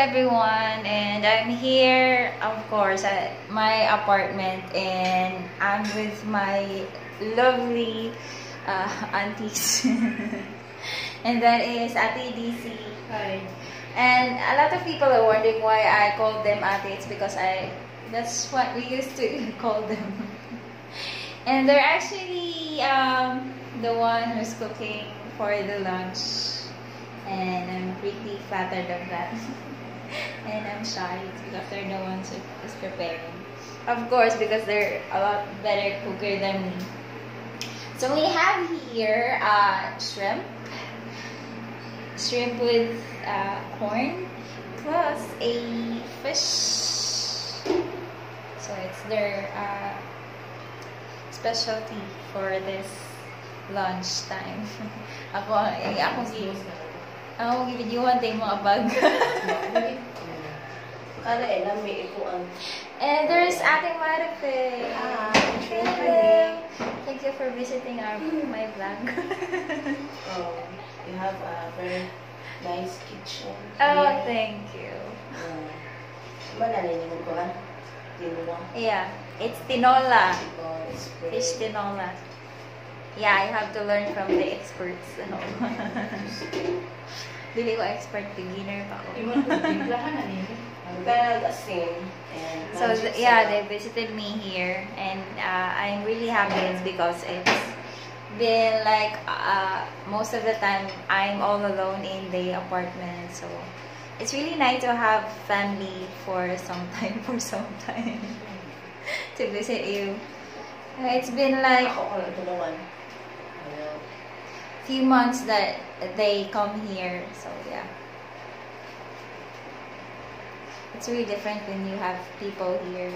everyone, and I'm here, of course, at my apartment, and I'm with my lovely aunties. And that is Ate DC. Hi. And a lot of people are wondering why I call them Ate. It's because that's what we used to call them. And they're actually the one who's cooking for the lunch. And I'm pretty flattered of that. And I'm shy because they're the ones who's preparing. Of course, because they're a lot better cooker than me. So we have here shrimp with corn plus a fish. So it's their specialty for this lunch time. Ako gibidyohan tayo mga bag. And there's Ate Marife. Hello. Thank you for visiting my vlog. You have a very nice kitchen. Oh, thank you. Yeah, it's tinola. Fish tinola. Yeah, I have to learn from the experts. Dili ko expert, beginner pa ko. So yeah, they visited me here, and I'm really happy. It's because it's been like most of the time I'm all alone in the apartment, so it's really nice to have family for some time to visit you. It's been like few months that they come here, so yeah, it's really different when you have people here,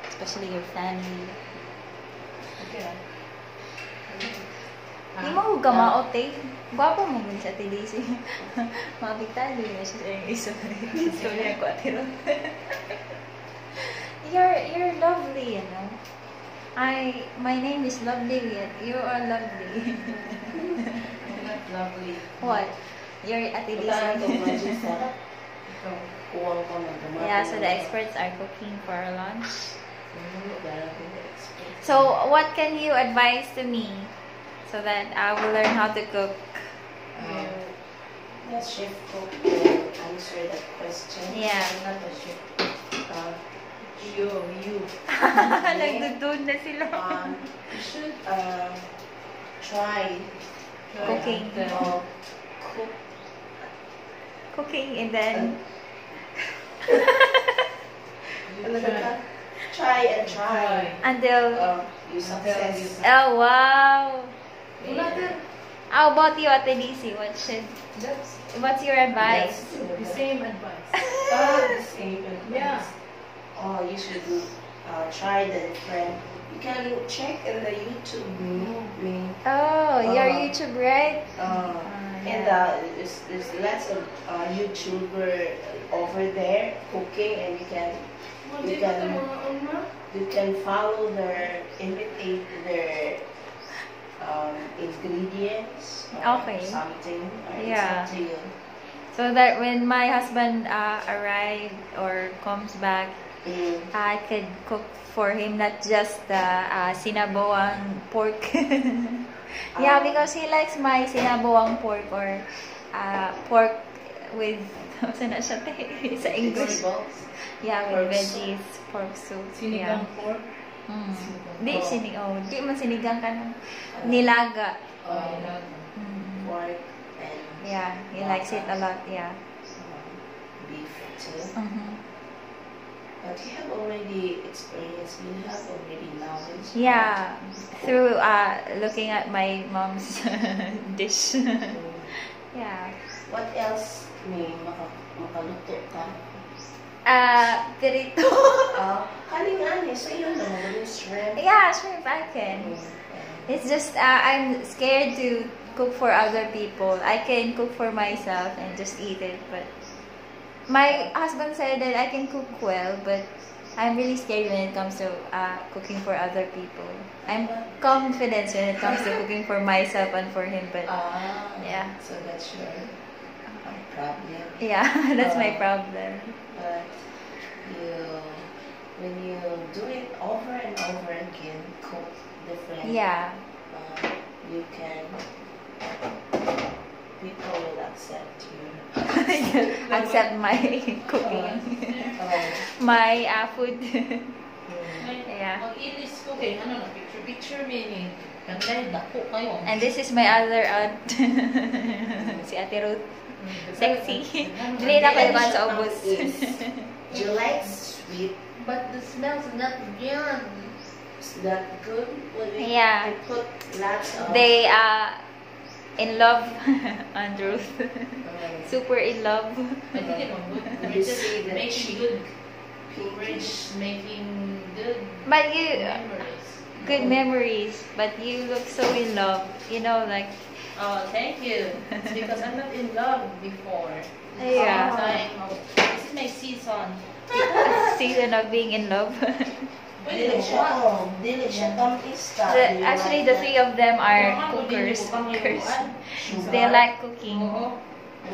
especially your family. Di mo gamaot eh. Guwapo mo din sa Tilisi. Mabigtado na siya sa istorya ko at You're lovely, you know. My name is Lovely, yet you are lovely. Not lovely. What? You're at Tilisi. Yeah, so the experts are cooking for our lunch. So what can you advise to me so that I will learn how to cook? Yes, chef cook will answer that question. Yeah. Not a chef. You. Nagdudod na sila. You should try cooking. Cooking and then try until you success. Oh wow! How about you, Ate DC? What's your advice? The same advice. The same advice. Yeah. You should try the different. You can check in the YouTube. Oh, your YouTube, right? And there's lots of YouTuber over there cooking, and you can follow imitate their ingredients. Okay. Something. Yeah. It's up to you. So that when my husband arrives or comes back, I could cook for him not just the sinabawang pork. Yeah, because he likes my sinabawang pork or pork with sa English. Yeah, with veggies, pork soup. Sinigang pork. Di man sinigang ka ng nilaga. Pork and yeah, he likes it a lot. Yeah. Beef too. But you have already experience. You have already knowledge. Yeah, through looking at my mom's dish. Yeah. What else may makaluto ka? Pirito. Kalingan eh. So yun naman yung shrimp. Yeah, shrimp I can. It's just I'm scared to cook for other people. I can cook for myself and just eat it, but my husband said that I can cook well, but I'm really scared when it comes to cooking for other people. I'm confident when it comes to cooking for myself and for him, but yeah. So that's your problem. Yeah, that's my problem. But when you do it over and over again, cook different. Yeah. You can. People will accept you. Accept my cooking. My food. Yeah. Ang ilis ko kay ano na picture meaning. Kaya dako kayo. And this is my other aunt. Si Ate Ruth. Sexy. Dili na kayo sa ubos. You like sweet? But the smell's not good. Is that good? Yeah. I put lots of. They in love on Ruth. Super in love. I think it's good. You see the making good. We're just making good But you memories. good memories. But you look so in love. You know, like Oh, thank you. It's because I'm not in love before. Yeah. This is my season. season of being in love. Dili siya kampista. Actually, the three of them are cookers. They like cooking.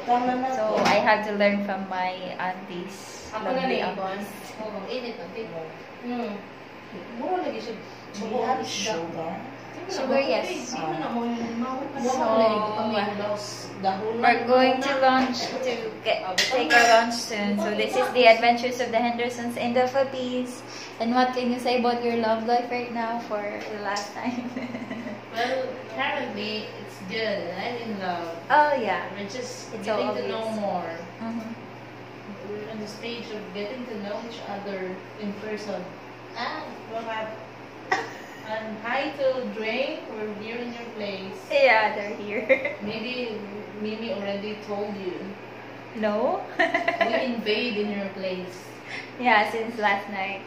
So I had to learn from my aunties. Ako na Lovely lang aunties. ang init ang tipo. Mura lagi siya. Do you have sugar? Sugar, yes. We're going to lunch to take our lunch soon. So this is the adventures of the Hendersons in the Philippines. And what can you say about your love life right now for the last time? Well, currently it's good. I'm in love. Oh yeah. We're just It's so getting to know obvious. more. Mhm. We're on the stage of getting to know each other in person. We'll have and hi to drink. We're here in your place. Yeah, they're here. Maybe Mimi already told you. No? We invade in your place. Yeah, since last night.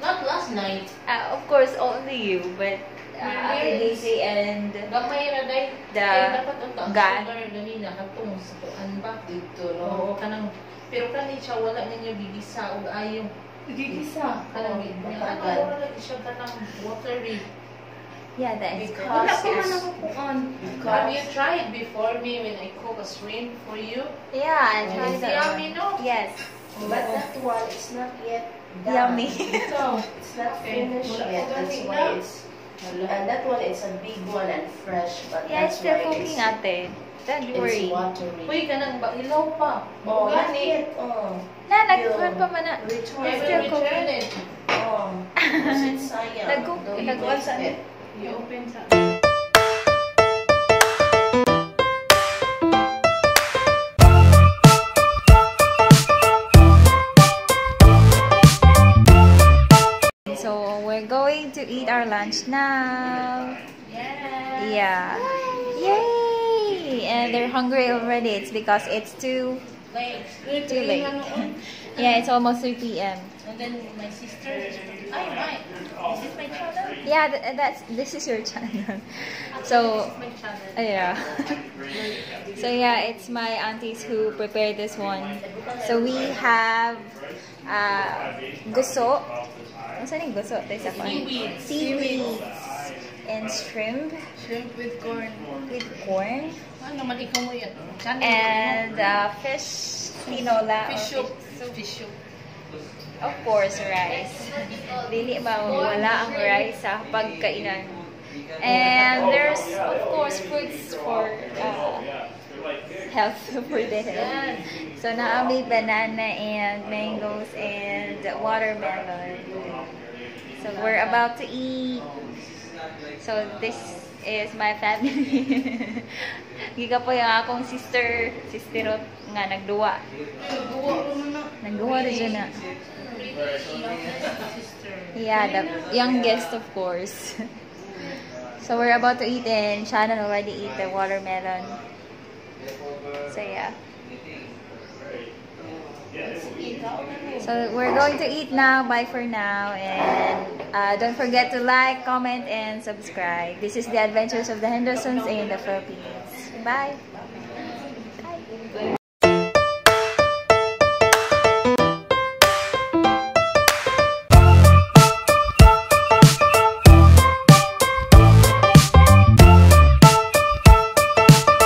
Not last night. Of course, only you, but Ate Yes. Daisy and Gamay ra day. Dapat unta God. sugar ganina katong sa kuan ba dito. Oo, kanang pero kani siya wala ninyo gigisa og ayo. Gigisa. Kanang ano wala lagi siya kanang watery. yeah, that is Because Have you tried before me when I cook a shrimp for you? Yeah, I tried It's that. yummy, no? Yes. But that one is not yet done. Yummy. So it's not Okay. finished Wala yet. pa That's galing why na. it's. And that one is a big one and fresh, but Yeah, it's that's still why cooking, ate. Don't it's worry. watery. Uy, kanang ba ilaw pa. Oh, not Gani. yet. Oh, Na, nagkuhan pa man na. I return. It's will still return cooking. it. Oh, because it's sayang. Nag-cook, Don't you nag-cook waste sa it. You open sa So, we're going to eat our lunch now. Yeah. Yay! And they're hungry already. It's because it's too late. late. Yeah, it's almost 3 p.m. And then my sister is my. Is this my channel? Yeah, this is your channel. So, This is my channel. yeah. So yeah, it's my aunties who prepared this one. So we have guso. Ano sa yung guso? Ito isa pa. Seaweed. Seaweeds. And shrimp Shrimp with corn. with corn. Ano naman ikaw mo yan? Channel. And fish tinola. Fish soup. Fish soup. Of course, rice. Dili mawala ang rice sa pagkainan. And there's, of course, fruits for health, for the health. So, naami banana and mangoes and watermelon. So, we're about to eat. So, this is my family. Giga po yung akong sisterot nga nagduwa. Nagduwa rin dyan na. Yeah, the youngest, of course. So we're about to eat and Shannon already ate the watermelon. So yeah. So we're going to eat now. Bye for now. And don't forget to like, comment, and subscribe. This is the adventures of the Hendersons in the Philippines. Bye.